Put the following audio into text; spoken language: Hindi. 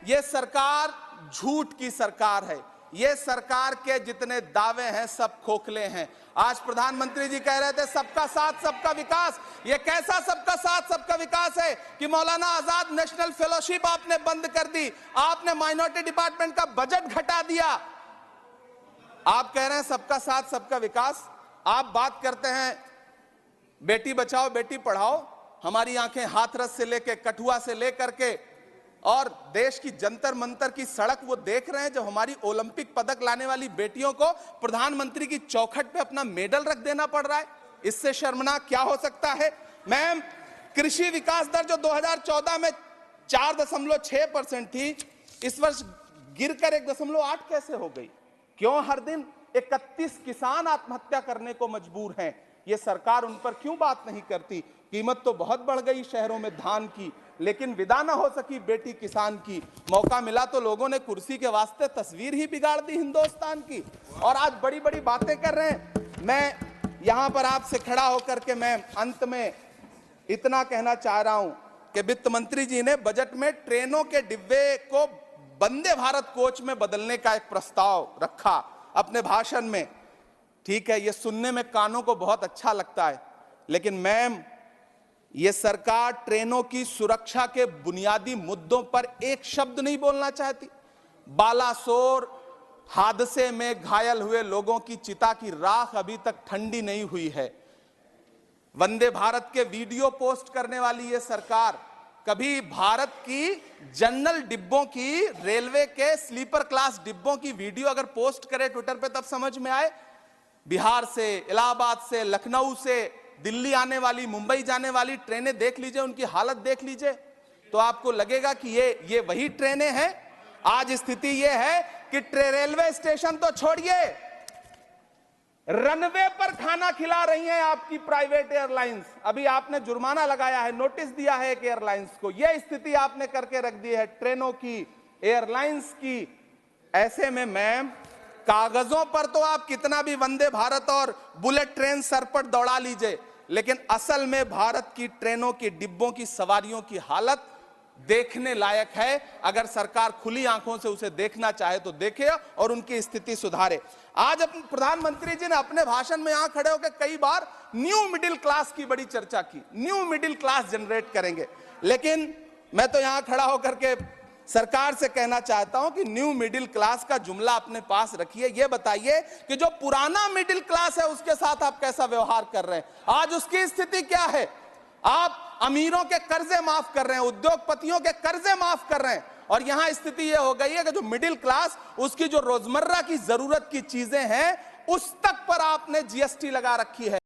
ये सरकार झूठ की सरकार है। ये सरकार के जितने दावे हैं सब खोखले हैं। आज प्रधानमंत्री जी कह रहे थे सबका साथ सबका विकास। ये कैसा सबका साथ सबका विकास है कि मौलाना आजाद नेशनल फेलोशिप आपने बंद कर दी, आपने माइनॉरिटी डिपार्टमेंट का बजट घटा दिया। आप कह रहे हैं सबका साथ सबका विकास। आप बात करते हैं बेटी बचाओ बेटी पढ़ाओ। हमारी आंखें हाथरस से लेकर कठुआ से लेकर के और देश की जंतर मंतर की सड़क वो देख रहे हैं, जब हमारी ओलंपिक पदक लाने वाली बेटियों को प्रधानमंत्री की चौखट पे अपना मेडल रख देना पड़ रहा है। इससे शर्मनाक क्या हो सकता है। मैम, कृषि विकास दर जो 2014 में 4.6% थी, इस वर्ष गिरकर 1.8 कैसे हो गई? क्यों हर दिन 31 किसान आत्महत्या करने को मजबूर हैं? ये सरकार उन पर क्यों बात नहीं करती? कीमत तो बहुत बढ़ गई शहरों में धान की, लेकिन विदा न हो सकी बेटी किसान की। मौका मिला तो लोगों ने कुर्सी के वास्ते तस्वीर ही बिगाड़ दी हिंदुस्तान की, और आज बड़ी बड़ी बातें कर रहे हैं। मैं यहां पर आपसे खड़ा होकर के मैं अंत में इतना कहना चाह रहा हूं कि वित्त मंत्री जी ने बजट में ट्रेनों के डिब्बे को वंदे भारत कोच में बदलने का एक प्रस्ताव रखा अपने भाषण में। ठीक है, ये सुनने में कानों को बहुत अच्छा लगता है, लेकिन मैम, ये सरकार ट्रेनों की सुरक्षा के बुनियादी मुद्दों पर एक शब्द नहीं बोलना चाहती। बालासोर हादसे में घायल हुए लोगों की चिता की राख अभी तक ठंडी नहीं हुई है। वंदे भारत के वीडियो पोस्ट करने वाली ये सरकार कभी भारत की जनरल डिब्बों की, रेलवे के स्लीपर क्लास डिब्बों की वीडियो अगर पोस्ट करे ट्विटर पे तब समझ में आए। बिहार से, इलाहाबाद से, लखनऊ से दिल्ली आने वाली, मुंबई जाने वाली ट्रेनें देख लीजिए, उनकी हालत देख लीजिए, तो आपको लगेगा कि ये वही ट्रेनें हैं। आज स्थिति ये है कि रेलवे स्टेशन तो छोड़िए, रनवे पर खाना खिला रही हैं आपकी प्राइवेट एयरलाइंस। अभी आपने जुर्माना लगाया है, नोटिस दिया है एक एयरलाइंस को। यह स्थिति आपने करके रख दी है ट्रेनों की, एयरलाइंस की। ऐसे में मैम, कागजों पर तो आप कितना भी वंदे भारत और बुलेट ट्रेन सर पर दौड़ा लीजिए, लेकिन असल में भारत की ट्रेनों की डिब्बों की सवारियों की हालत देखने लायक है। अगर सरकार खुली आंखों से उसे देखना चाहे तो देखे और उनकी स्थिति सुधारे। आज प्रधानमंत्री जी ने अपने भाषण में यहां खड़े होकर कई बार न्यू मिडिल क्लास की बड़ी चर्चा की, न्यू मिडिल क्लास जनरेट करेंगे। लेकिन मैं तो यहां खड़ा होकर के सरकार से कहना चाहता हूं कि न्यू मिडिल क्लास का जुमला अपने पास रखिए। यह बताइए कि जो पुराना मिडिल क्लास है उसके साथ आप कैसा व्यवहार कर रहे हैं। आज उसकी स्थिति क्या है? आप अमीरों के कर्जे माफ कर रहे हैं, उद्योगपतियों के कर्जे माफ कर रहे हैं, और यहां स्थिति यह हो गई है कि जो मिडिल क्लास, उसकी जो रोजमर्रा की जरूरत की चीजें हैं उस तक पर आपने जीएसटी लगा रखी है।